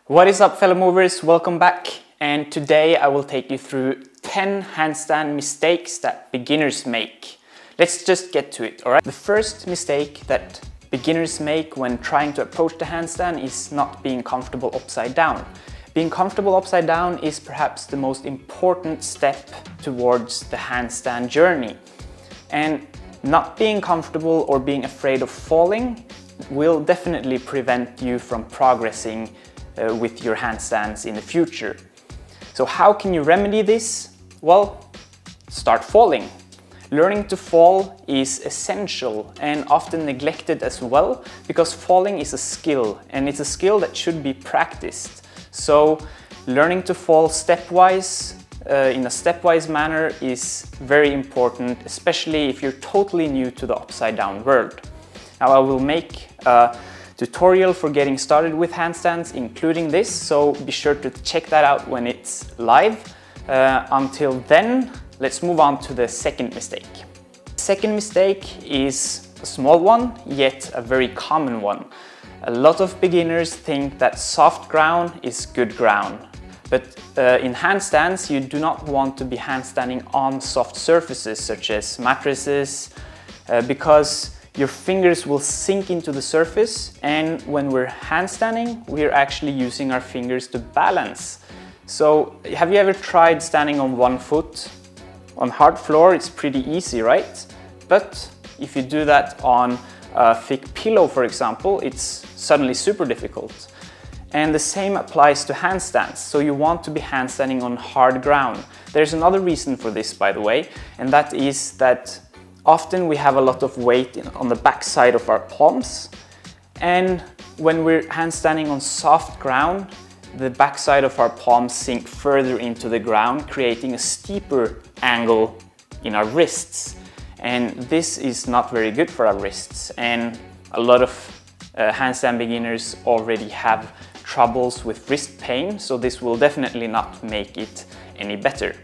What is up, fellow movers? Welcome back, and today I will take you through 10 handstand mistakes that beginners make. Let's just get to it, alright? The first mistake that beginners make when trying to approach the handstand is not being comfortable upside down. Being comfortable upside down is perhaps the most important step towards the handstand journey. And not being comfortable or being afraid of falling will definitely prevent you from progressing with your handstands in the future. So how can you remedy this? Well, start falling. Learning to fall is essential and often neglected as well, because falling is a skill, and it's a skill that should be practiced. So learning to fall stepwise, in a stepwise manner, is very important, especially if you're totally new to the upside down world. Now I will make a tutorial for getting started with handstands, including this, so be sure to check that out when it's live. Until then, let's move on to the second mistake. Second mistake is a small one, yet a very common one. A lot of beginners think that soft ground is good ground. But in handstands, you do not want to be handstanding on soft surfaces such as mattresses, because your fingers will sink into the surface, and when we're handstanding, we're actually using our fingers to balance. So have you ever tried standing on one foot? On hard floor, it's pretty easy, right? But if you do that on a thick pillow, for example, it's suddenly super difficult. And the same applies to handstands. So you want to be handstanding on hard ground. There's another reason for this, by the way, and that is that often we have a lot of weight on the back side of our palms, and when we're handstanding on soft ground, the back side of our palms sink further into the ground, creating a steeper angle in our wrists. And this is not very good for our wrists, and a lot of handstand beginners already have troubles with wrist pain, so this will definitely not make it any better.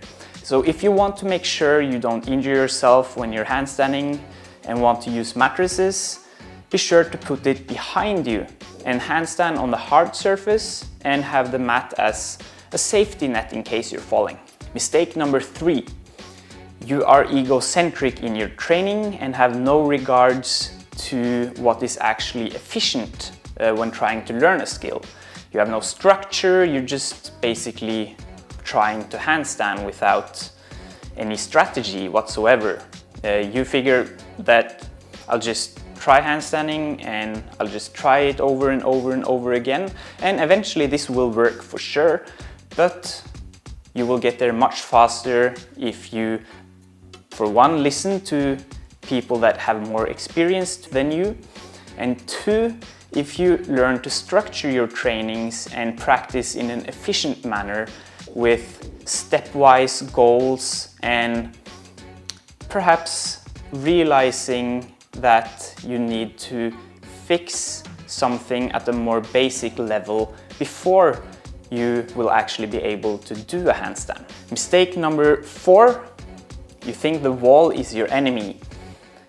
So if you want to make sure you don't injure yourself when you're handstanding and want to use mattresses, be sure to put it behind you and handstand on the hard surface and have the mat as a safety net in case you're falling. Mistake number 3. You are egocentric in your training and have no regards to what is actually efficient when trying to learn a skill. You have no structure, you're just basically trying to handstand without any strategy whatsoever. You figure that I'll just try handstanding and I'll just try it over and over and over again, and eventually this will work for sure, but you will get there much faster if you, for one, listen to people that have more experience than you, and 2, if you learn to structure your trainings and practice in an efficient manner with stepwise goals, and perhaps realizing that you need to fix something at a more basic level before you will actually be able to do a handstand. Mistake number 4, you think the wall is your enemy.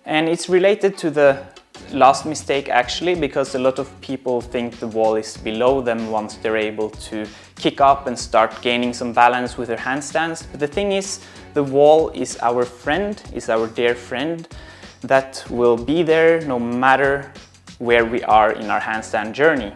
And it's related to the last mistake actually, because a lot of people think the wall is below them once they're able to kick up and start gaining some balance with their handstands. But the thing is, the wall is our friend, is our dear friend that will be there no matter where we are in our handstand journey.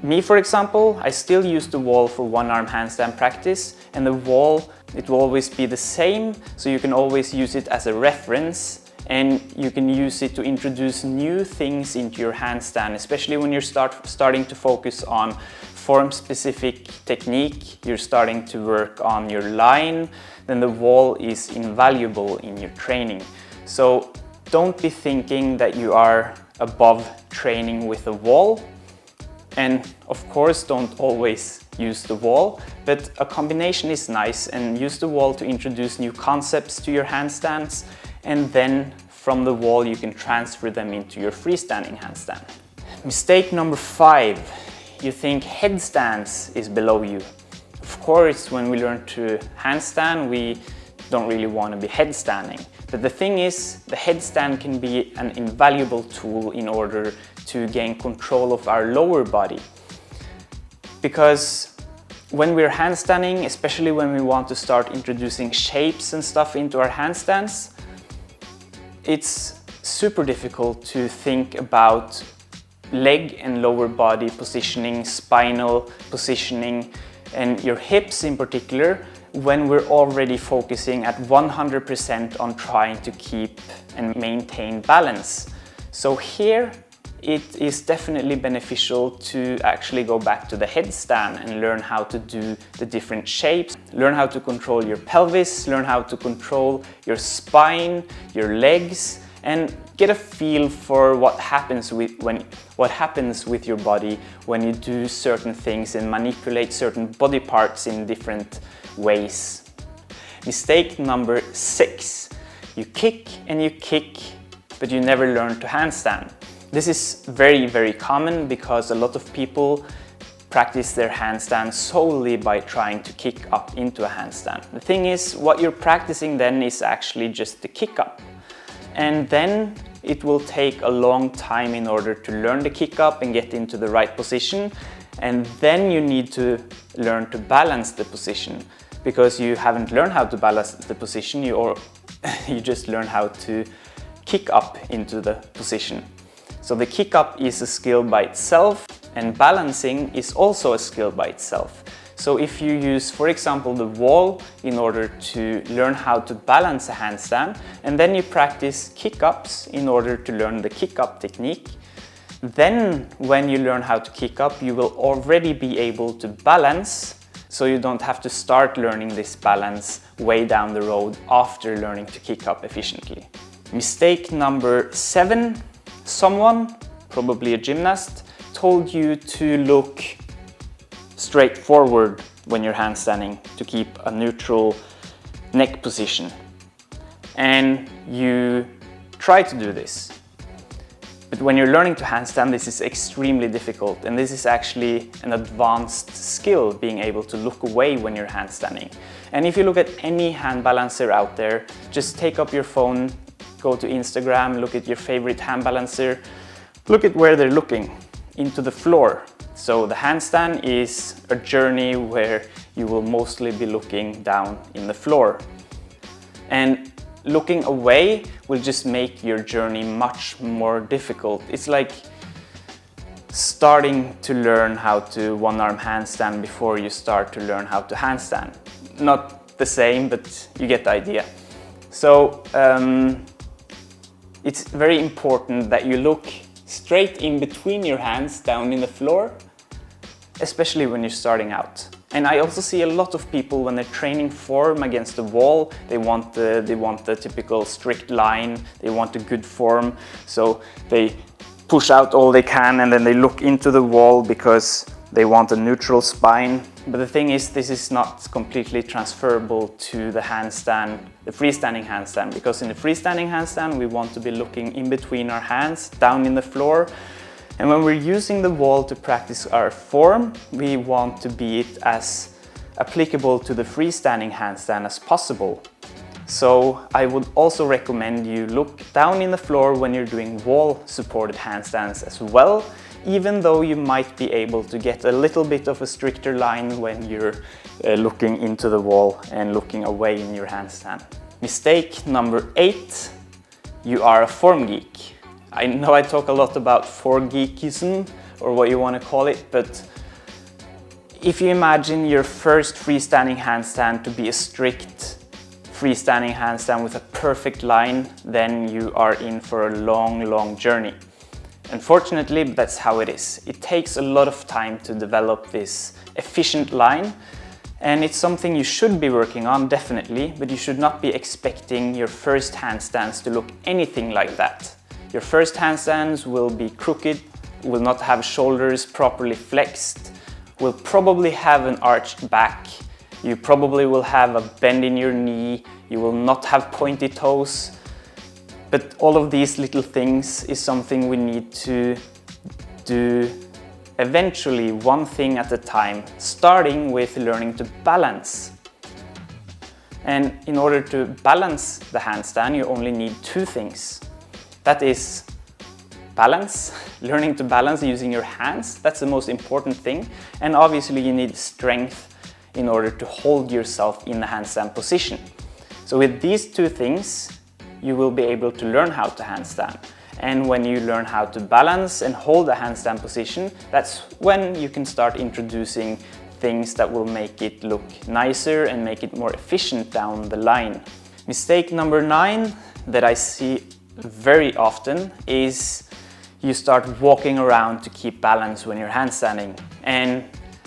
Me, for example, I still use the wall for one-arm handstand practice, and the wall, it will always be the same, so you can always use it as a reference. And you can use it to introduce new things into your handstand, especially when you're starting to focus on form-specific technique, you're starting to work on your line, then the wall is invaluable in your training. So don't be thinking that you are above training with a wall. And of course, don't always use the wall, but a combination is nice, and use the wall to introduce new concepts to your handstands, and then from the wall you can transfer them into your freestanding handstand. Mistake number 5, you think headstands is below you. Of course, when we learn to handstand, we don't really want to be headstanding. But the thing is, the headstand can be an invaluable tool in order to gain control of our lower body. because when we're handstanding, especially when we want to start introducing shapes and stuff into our handstands, it's super difficult to think about leg and lower body positioning, spinal positioning, and your hips in particular, when we're already focusing at 100% on trying to keep and maintain balance. So here it is definitely beneficial to actually go back to the headstand and learn how to do the different shapes, learn how to control your pelvis, learn how to control your spine, your legs, and get a feel for what happens with your body when you do certain things and manipulate certain body parts in different ways. Mistake number 6. You kick and you kick, but you never learn to handstand. This is very, very common because a lot of people practice their handstand solely by trying to kick up into a handstand. The thing is, what you're practicing then is actually just the kick up. And then it will take a long time in order to learn the kick up and get into the right position. And then you need to learn to balance the position, because you haven't learned how to balance the position, you just learn how to kick up into the position. So the kick up is a skill by itself, and balancing is also a skill by itself. So if you use, for example, the wall in order to learn how to balance a handstand, and then you practice kick-ups in order to learn the kick-up technique, then when you learn how to kick up, you will already be able to balance, so you don't have to start learning this balance way down the road after learning to kick up efficiently. Mistake number 7. Someone, probably a gymnast, told you to look straight forward when you're handstanding to keep a neutral neck position. And you try to do this. But when you're learning to handstand, this is extremely difficult, and this is actually an advanced skill, being able to look away when you're handstanding. And if you look at any hand balancer out there, just take up your phone, go to Instagram, look at your favorite hand balancer, look at where they're looking, into the floor. So the handstand is a journey where you will mostly be looking down in the floor. And looking away will just make your journey much more difficult. It's like starting to learn how to one-arm handstand before you start to learn how to handstand. Not the same, but you get the idea. So it's very important that you look straight in between your hands down in the floor, especially when you're starting out. And I also see a lot of people, when they're training form against the wall, they want the typical strict line, they want a good form, so they push out all they can and then they look into the wall because they want a neutral spine. But the thing is, this is not completely transferable to the handstand, the freestanding handstand, because in the freestanding handstand we want to be looking in between our hands, down in the floor. And when we're using the wall to practice our form, we want to be it as applicable to the freestanding handstand as possible. So I would also recommend you look down in the floor when you're doing wall-supported handstands as well, even though you might be able to get a little bit of a stricter line when you're looking into the wall and looking away in your handstand. Mistake number 8, you are a form geek. I know I talk a lot about form geekism, or what you want to call it, but if you imagine your first freestanding handstand to be a strict freestanding handstand with a perfect line, then you are in for a long journey. Unfortunately, that's how it is. It takes a lot of time to develop this efficient line, and it's something you should be working on, definitely, but you should not be expecting your first handstands to look anything like that. Your first handstands will be crooked, will not have shoulders properly flexed, will probably have an arched back, you probably will have a bend in your knee, you will not have pointy toes. But all of these little things is something we need to do eventually, one thing at a time, starting with learning to balance. And in order to balance the handstand, you only need 2 things. That is balance, learning to balance using your hands. That's the most important thing. And obviously you need strength in order to hold yourself in the handstand position. So with these two things, you will be able to learn how to handstand. And when you learn how to balance and hold a handstand position, that's when you can start introducing things that will make it look nicer and make it more efficient down the line. Mistake number 9 that I see very often is you start walking around to keep balance when you're handstanding. And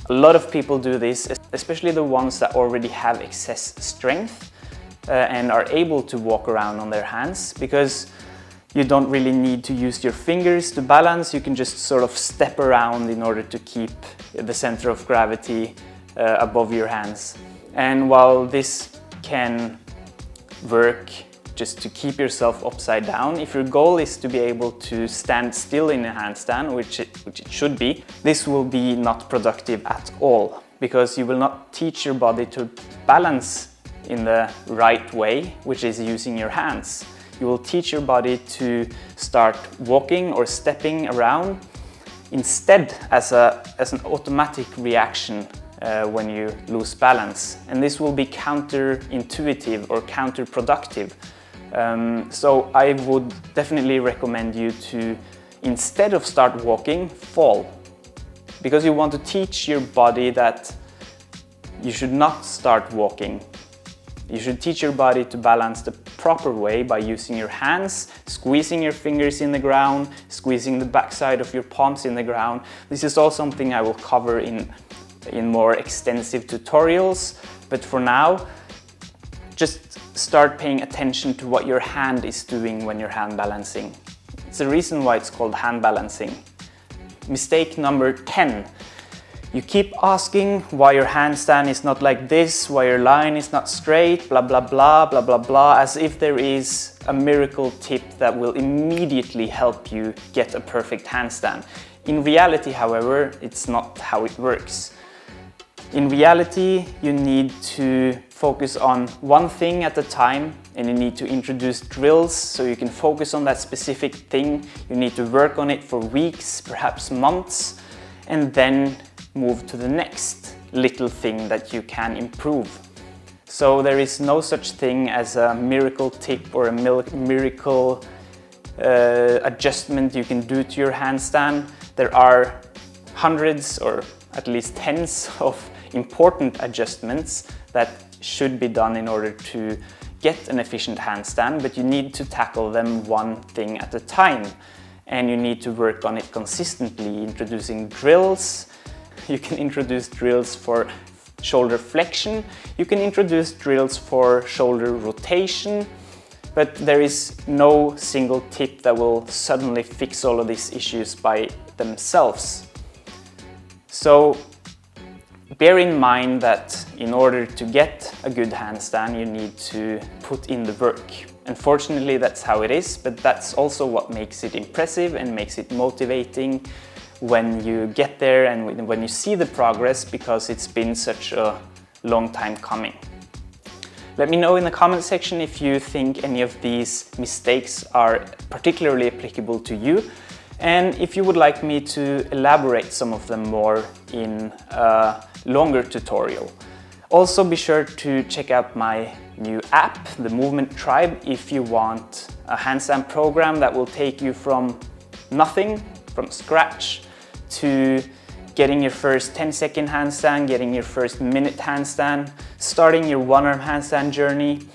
a lot of people do this, especially the ones that already have excess strength and are able to walk around on their hands, because you don't really need to use your fingers to balance. You can just sort of step around in order to keep the center of gravity above your hands. And while this can work just to keep yourself upside down, if your goal is to be able to stand still in a handstand, which it should be, this will be not productive at all, because you will not teach your body to balance in the right way, which is using your hands. You will teach your body to start walking or stepping around instead as an automatic reaction when you lose balance. And this will be counterintuitive or counterproductive. So I would definitely recommend you to, instead of start walking, fall. Because you want to teach your body that you should not start walking. You should teach your body to balance the proper way by using your hands, squeezing your fingers in the ground, squeezing the backside of your palms in the ground. This is all something I will cover in more extensive tutorials, but for now, just start paying attention to what your hand is doing when you're hand balancing. It's the reason why it's called hand balancing. Mistake number 10. You keep asking why your handstand is not like this, why your line is not straight, blah, blah, blah, blah, blah, blah, as if there is a miracle tip that will immediately help you get a perfect handstand. In reality, however, it's not how it works. In reality, you need to focus on one thing at a time, and you need to introduce drills so you can focus on that specific thing. You need to work on it for weeks, perhaps months, and then move to the next little thing that you can improve. So there is no such thing as a miracle tip or a miracle adjustment you can do to your handstand. There are hundreds or at least tens of important adjustments that should be done in order to get an efficient handstand, but you need to tackle them one thing at a time. And you need to work on it consistently, introducing drills. You can introduce drills for shoulder flexion. You can introduce drills for shoulder rotation, but there is no single tip that will suddenly fix all of these issues by themselves. So bear in mind that in order to get a good handstand, you need to put in the work. Unfortunately, that's how it is, but that's also what makes it impressive and makes it motivating when you get there and when you see the progress, because it's been such a long time coming. Let me know in the comment section if you think any of these mistakes are particularly applicable to you, and if you would like me to elaborate some of them more in a longer tutorial. Also be sure to check out my new app, the Movement Tribe, if you want a handstand program that will take you from nothing, from scratch, to getting your first 10-second handstand, getting your first minute handstand, starting your one-arm handstand journey,